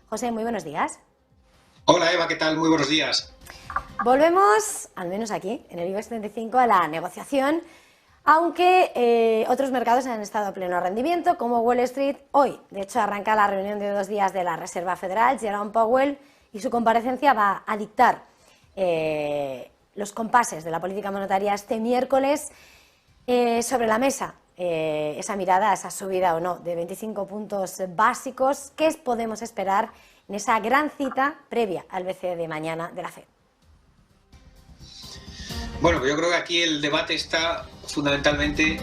José, muy buenos días. Hola Eva, ¿qué tal? Muy buenos días. Volvemos, al menos aquí, en el IBEX 35, a la negociación, aunque otros mercados han estado a pleno rendimiento, como Wall Street. Hoy, de hecho, arranca la reunión de 2 días de la Reserva Federal. Jerome Powell y su comparecencia va a dictar los compases de la política monetaria este miércoles. Sobre la mesa, esa mirada, esa subida o no de 25 puntos básicos. ¿Qué podemos esperar en esa gran cita previa al BCE de mañana de la FED? Bueno, yo creo que aquí el debate está fundamentalmente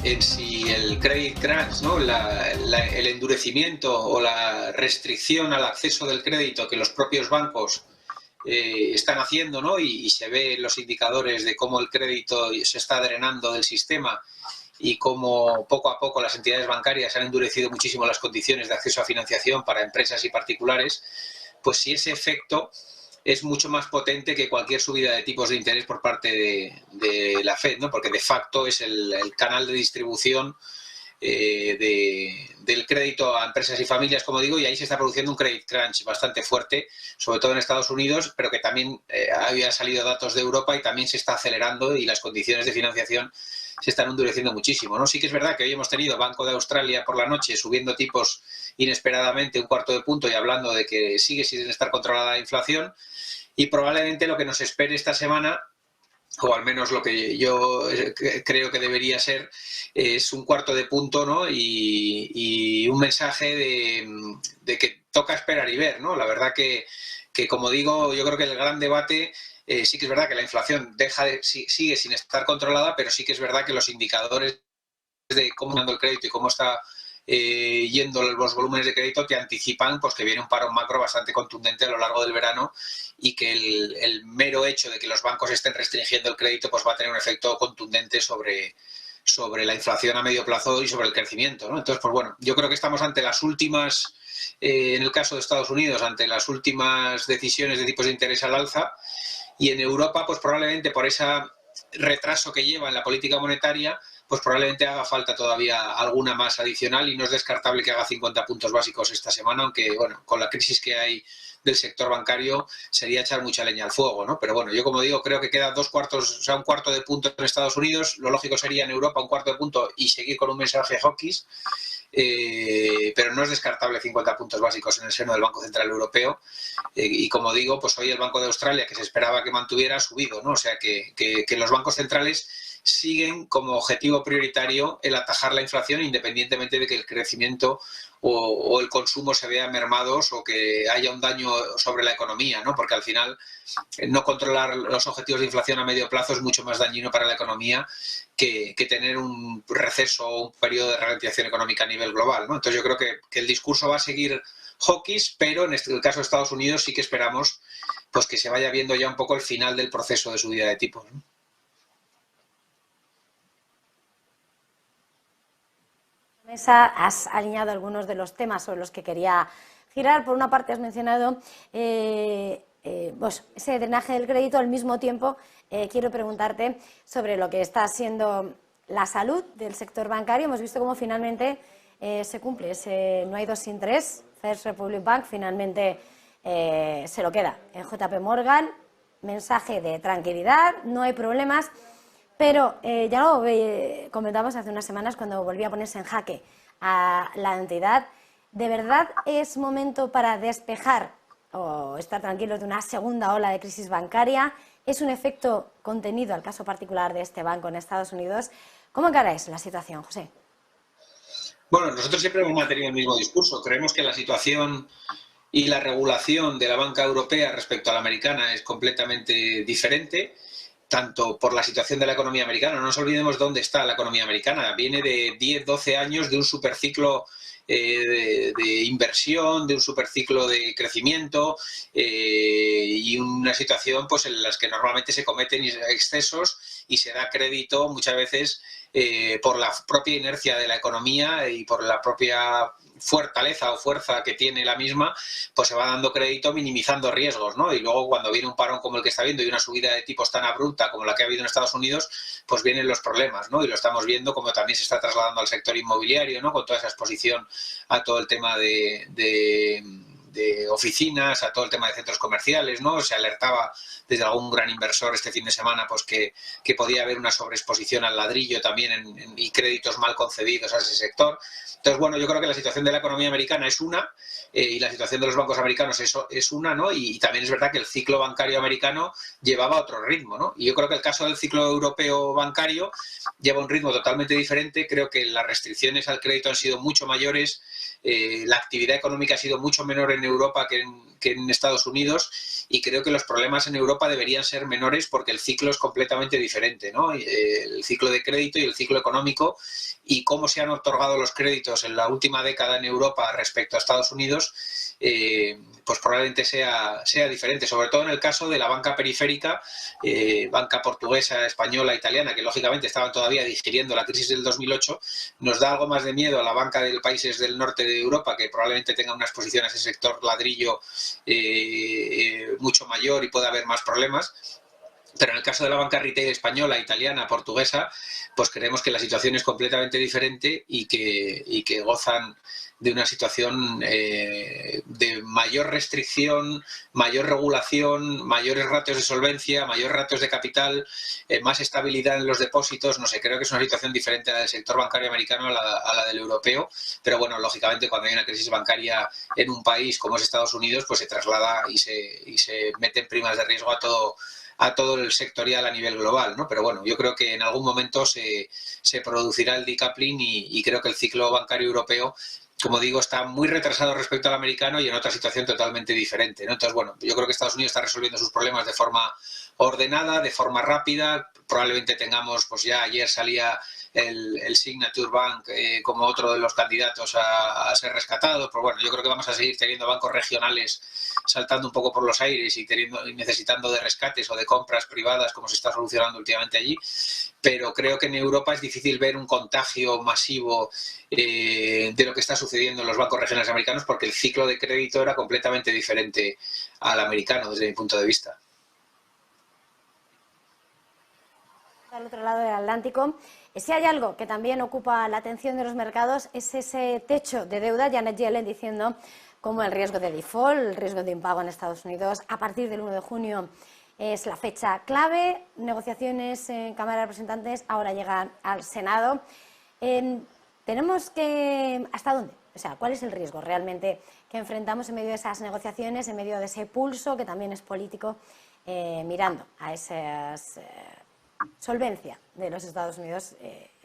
en si el credit crunch, ¿no? El endurecimiento o la restricción al acceso del crédito que los propios bancos están haciendo, ¿no? Y se ve en los indicadores de cómo el crédito se está drenando del sistema y cómo poco a poco las entidades bancarias han endurecido muchísimo las condiciones de acceso a financiación para empresas y particulares, pues si ese efecto es mucho más potente que cualquier subida de tipos de interés por parte de la Fed, ¿no? Porque de facto es el canal de distribución del crédito a empresas y familias, como digo, y ahí se está produciendo un credit crunch bastante fuerte, sobre todo en Estados Unidos, pero que también había salido datos de Europa y también se está acelerando y las condiciones de financiación se están endureciendo muchísimo, ¿no? Sí que es verdad que hoy hemos tenido Banco de Australia por la noche subiendo tipos inesperadamente 1/4 de punto y hablando de que sigue sin estar controlada la inflación, y probablemente lo que nos espere esta semana, o al menos lo que yo creo que debería ser, es 1/4 de punto, ¿no? Y un mensaje de que toca esperar y ver, ¿no? La verdad que, como digo, yo creo que el gran debate, sí que es verdad que la inflación sigue sin estar controlada, pero sí que es verdad que los indicadores de cómo está dando el crédito y cómo está yendo los volúmenes de crédito te anticipan pues que viene un parón macro bastante contundente a lo largo del verano, y que el mero hecho de que los bancos estén restringiendo el crédito pues va a tener un efecto contundente sobre la inflación a medio plazo y sobre el crecimiento, ¿no? Entonces, pues bueno, yo creo que estamos ante las últimas, en el caso de Estados Unidos, ante las últimas decisiones de tipos de interés al alza, y en Europa, pues probablemente por ese retraso que lleva en la política monetaria, pues probablemente haga falta todavía alguna más adicional, y no es descartable que haga 50 puntos básicos esta semana, aunque, bueno, con la crisis que hay del sector bancario sería echar mucha leña al fuego, ¿no? Pero bueno, yo como digo, creo que queda 2/4, o sea, 1/4 de punto en Estados Unidos, lo lógico sería en Europa 1/4 de punto y seguir con un mensaje hawkish, pero no es descartable 50 puntos básicos en el seno del Banco Central Europeo, y como digo, pues hoy el Banco de Australia, que se esperaba que mantuviera, ha subido, ¿no? O sea que los bancos centrales siguen como objetivo prioritario el atajar la inflación, independientemente de que el crecimiento o el consumo se vea mermados o que haya un daño sobre la economía, ¿no? Porque al final no controlar los objetivos de inflación a medio plazo es mucho más dañino para la economía que tener un receso o un periodo de ralentización económica a nivel global, ¿no? Entonces yo creo que el discurso va a seguir hawkish, pero en el caso de Estados Unidos sí que esperamos pues que se vaya viendo ya un poco el final del proceso de subida de tipos, ¿no? Mesa has alineado algunos de los temas sobre los que quería girar. Por una parte has mencionado pues, ese drenaje del crédito. Al mismo tiempo quiero preguntarte sobre lo que está siendo la salud del sector bancario. Hemos visto cómo finalmente se cumple ese no hay dos sin tres. First Republic Bank finalmente se lo queda en JP Morgan. Mensaje de tranquilidad, no hay problemas. Pero ya lo comentamos hace unas semanas cuando volvía a ponerse en jaque a la entidad. ¿De verdad es momento para despejar o estar tranquilos de una segunda ola de crisis bancaria? ¿Es un efecto contenido al caso particular de este banco en Estados Unidos? ¿Cómo encaráis la situación, José? Bueno, nosotros siempre hemos mantenido el mismo discurso. Creemos que la situación y la regulación de la banca europea respecto a la americana es completamente diferente, tanto por la situación de la economía americana. No nos olvidemos dónde está la economía americana. Viene de 10, 12 años de un superciclo de inversión, de un superciclo de crecimiento, y una situación pues en las que normalmente se cometen excesos y se da crédito muchas veces por la propia inercia de la economía y por la propia fortaleza o fuerza que tiene la misma, pues se va dando crédito minimizando riesgos, ¿no? Y luego cuando viene un parón como el que está viendo y una subida de tipos tan abrupta como la que ha habido en Estados Unidos, pues vienen los problemas, ¿no? Y lo estamos viendo como también se está trasladando al sector inmobiliario, ¿no? Con toda esa exposición a todo el tema de oficinas, a todo el tema de centros comerciales, ¿no? Se alertaba desde algún gran inversor este fin de semana pues que podía haber una sobreexposición al ladrillo también y créditos mal concedidos a ese sector. Entonces, bueno, yo creo que la situación de la economía americana es una, y la situación de los bancos americanos es una, ¿no? Y también es verdad que el ciclo bancario americano llevaba otro ritmo, ¿no? Y yo creo que el caso del ciclo europeo bancario lleva un ritmo totalmente diferente. Creo que las restricciones al crédito han sido mucho mayores, la actividad económica ha sido mucho menor en Europa que en Estados Unidos, y creo que los problemas en Europa deberían ser menores porque el ciclo es completamente diferente, ¿no? El ciclo de crédito y el ciclo económico, y cómo se han otorgado los créditos en la última década en Europa respecto a Estados Unidos, pues probablemente sea diferente, sobre todo en el caso de la banca periférica, banca portuguesa, española, italiana, que lógicamente estaban todavía digiriendo la crisis del 2008. Nos da algo más de miedo a la banca de países del norte de Europa, que probablemente tenga una exposición a ese sector ladrillo mucho mayor y pueda haber más problemas. Pero en el caso de la banca retail española, italiana, portuguesa, pues creemos que la situación es completamente diferente y que gozan de una situación de mayor restricción, mayor regulación, mayores ratios de solvencia, mayores ratios de capital, más estabilidad en los depósitos. No sé, creo que es una situación diferente a la del sector bancario americano a la del europeo. Pero bueno, lógicamente cuando hay una crisis bancaria en un país como es Estados Unidos, pues se traslada y se meten primas de riesgo a todo el sectorial a nivel global, ¿no? Pero bueno, yo creo que en algún momento se producirá el decoupling y creo que el ciclo bancario europeo, como digo, está muy retrasado respecto al americano y en otra situación totalmente diferente, ¿no? Entonces, bueno, yo creo que Estados Unidos está resolviendo sus problemas de forma ordenada, de forma rápida. Probablemente tengamos, pues ya ayer salía el Signature Bank como otro de los candidatos a ser rescatado. Pero bueno, yo creo que vamos a seguir teniendo bancos regionales saltando un poco por los aires y necesitando de rescates o de compras privadas, como se está solucionando últimamente allí. Pero creo que en Europa es difícil ver un contagio masivo de lo que está sucediendo en los bancos regionales americanos, porque el ciclo de crédito era completamente diferente al americano desde mi punto de vista. Al otro lado del Atlántico, si hay algo que también ocupa la atención de los mercados, es ese techo de deuda. Janet Yellen diciendo cómo el riesgo de default, el riesgo de impago en Estados Unidos a partir del 1 de junio es la fecha clave. Negociaciones en Cámara de Representantes ahora llegan al Senado. Tenemos que... ¿Hasta dónde? O sea, ¿cuál es el riesgo realmente que enfrentamos en medio de esas negociaciones, en medio de ese pulso que también es político, mirando a esas... solvencia de los Estados Unidos,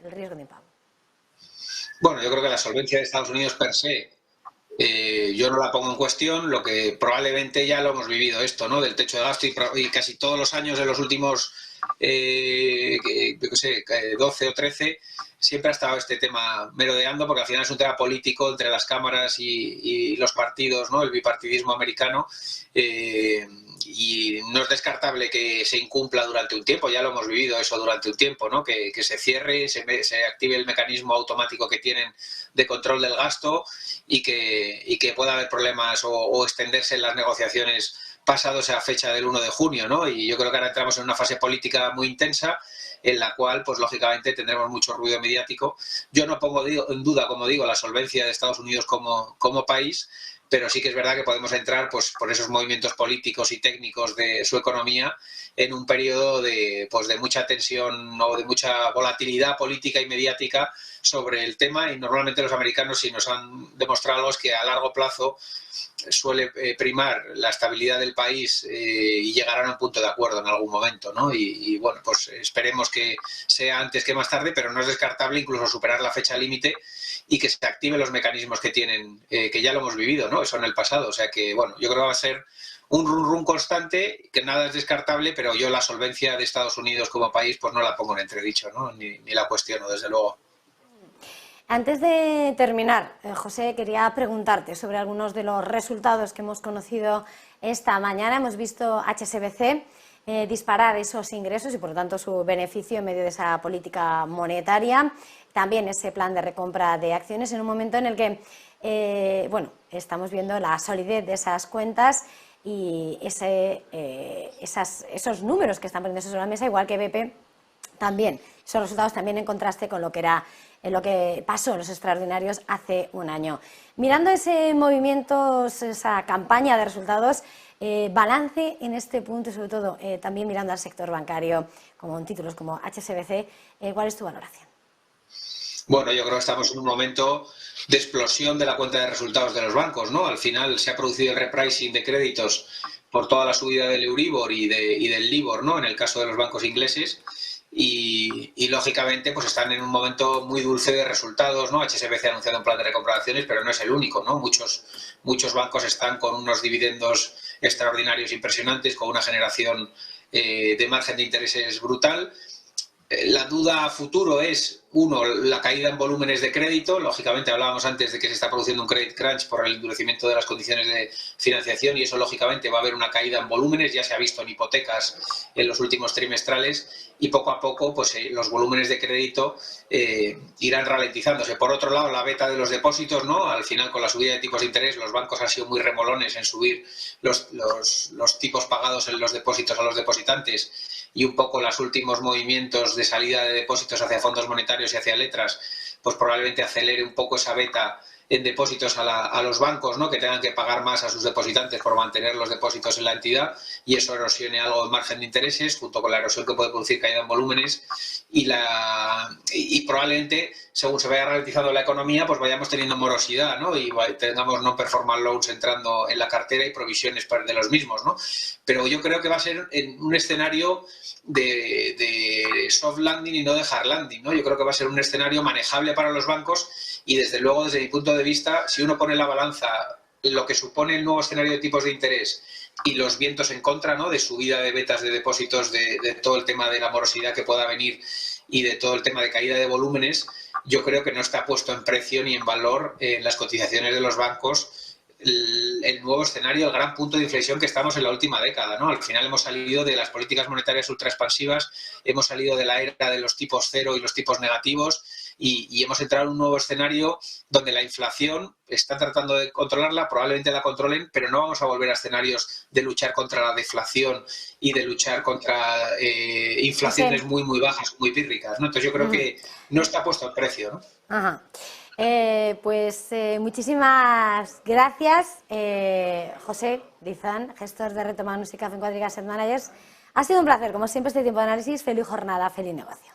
el riesgo de impago? Bueno, yo creo que la solvencia de Estados Unidos per se, yo no la pongo en cuestión. Lo que probablemente ya lo hemos vivido esto, ¿no? Del techo de gasto y casi todos los años de los últimos 12 o 13 siempre ha estado este tema merodeando, porque al final es un tema político entre las cámaras y los partidos, ¿no? El bipartidismo americano. Y no es descartable que se incumpla durante un tiempo. Ya lo hemos vivido eso durante un tiempo, ¿no? Que se cierre, se active el mecanismo automático que tienen de control del gasto y que pueda haber problemas o extenderse en las negociaciones pasado esa fecha del 1 de junio, ¿no? Y yo creo que ahora entramos en una fase política muy intensa en la cual, pues lógicamente, tendremos mucho ruido mediático. Yo no pongo en duda, como digo, la solvencia de Estados Unidos como país, pero sí que es verdad que podemos entrar, pues, por esos movimientos políticos y técnicos de su economía en un periodo de mucha tensión o de mucha volatilidad política y mediática sobre el tema. Y normalmente los americanos, si nos han demostrado algo, es que a largo plazo suele primar la estabilidad del país y llegarán a un punto de acuerdo en algún momento, ¿no? Y bueno, pues esperemos que sea antes que más tarde, pero no es descartable incluso superar la fecha límite y que se activen los mecanismos que tienen, que ya lo hemos vivido, ¿no? Eso en el pasado. O sea que, bueno, yo creo que va a ser un run constante, que nada es descartable, pero yo la solvencia de Estados Unidos como país pues no la pongo en entredicho, ¿no? Ni la cuestiono, desde luego. Antes de terminar, José, quería preguntarte sobre algunos de los resultados que hemos conocido esta mañana. Hemos visto HSBC disparar esos ingresos y, por lo tanto, su beneficio en medio de esa política monetaria. También ese plan de recompra de acciones en un momento en el que, bueno, estamos viendo la solidez de esas cuentas y esos números que están poniendo sobre la mesa, igual que BP, también, esos resultados también en contraste con lo que era lo que pasó en los extraordinarios hace un año. Mirando ese movimiento, esa campaña de resultados, balance en este punto y sobre todo también mirando al sector bancario, como en títulos como HSBC, ¿cuál es tu valoración? Bueno, yo creo que estamos en un momento de explosión de la cuenta de resultados de los bancos, ¿no? Al final se ha producido el repricing de créditos por toda la subida del Euribor y del Libor, ¿no? En el caso de los bancos ingleses. Y lógicamente pues están en un momento muy dulce de resultados, ¿no? HSBC ha anunciado un plan de recompra de acciones, pero no es el único, ¿no? Muchos bancos están con unos dividendos extraordinarios impresionantes, con una generación de margen de intereses brutal. La duda a futuro es, uno, la caída en volúmenes de crédito. Lógicamente hablábamos antes de que se está produciendo un credit crunch por el endurecimiento de las condiciones de financiación y eso lógicamente va a haber una caída en volúmenes. Ya se ha visto en hipotecas en los últimos trimestrales y poco a poco pues, los volúmenes de crédito irán ralentizándose. Por otro lado, la beta de los depósitos, ¿no? Al final, con la subida de tipos de interés, los bancos han sido muy remolones en subir los tipos pagados en los depósitos a los depositantes y un poco los últimos movimientos de salida de depósitos hacia fondos monetarios y hacia letras, pues probablemente acelere un poco esa beta en depósitos a los bancos, ¿no? Que tengan que pagar más a sus depositantes por mantener los depósitos en la entidad y eso erosione algo el margen de intereses junto con la erosión que puede producir caída en volúmenes y probablemente según se vaya ralentizando la economía pues vayamos teniendo morosidad, ¿no? Y tengamos no performance loans entrando en la cartera y provisiones de los mismos, ¿no? Pero yo creo que va a ser en un escenario de soft landing y no de hard landing, ¿no? Yo creo que va a ser un escenario manejable para los bancos y desde luego desde mi punto de vista, si uno pone en la balanza lo que supone el nuevo escenario de tipos de interés y los vientos en contra, ¿no? De subida de betas de depósitos, de todo el tema de la morosidad que pueda venir y de todo el tema de caída de volúmenes, yo creo que no está puesto en precio ni en valor en las cotizaciones de los bancos el nuevo escenario, el gran punto de inflexión que estamos en la última década, ¿no? Al final hemos salido de las políticas monetarias ultraexpansivas, hemos salido de la era de los tipos cero y los tipos negativos y hemos entrado en un nuevo escenario donde la inflación están tratando de controlarla, probablemente la controlen, pero no vamos a volver a escenarios de luchar contra la deflación y de luchar contra inflaciones muy, muy bajas, muy pírricas, ¿no? Entonces yo creo que no está puesto el precio, ¿no? Ajá. Muchísimas gracias, José Dizan, gestor de Reto Manus y Café en Cuadriga Asset Managers. Ha sido un placer, como siempre, este tiempo de análisis. Feliz jornada, feliz negocio.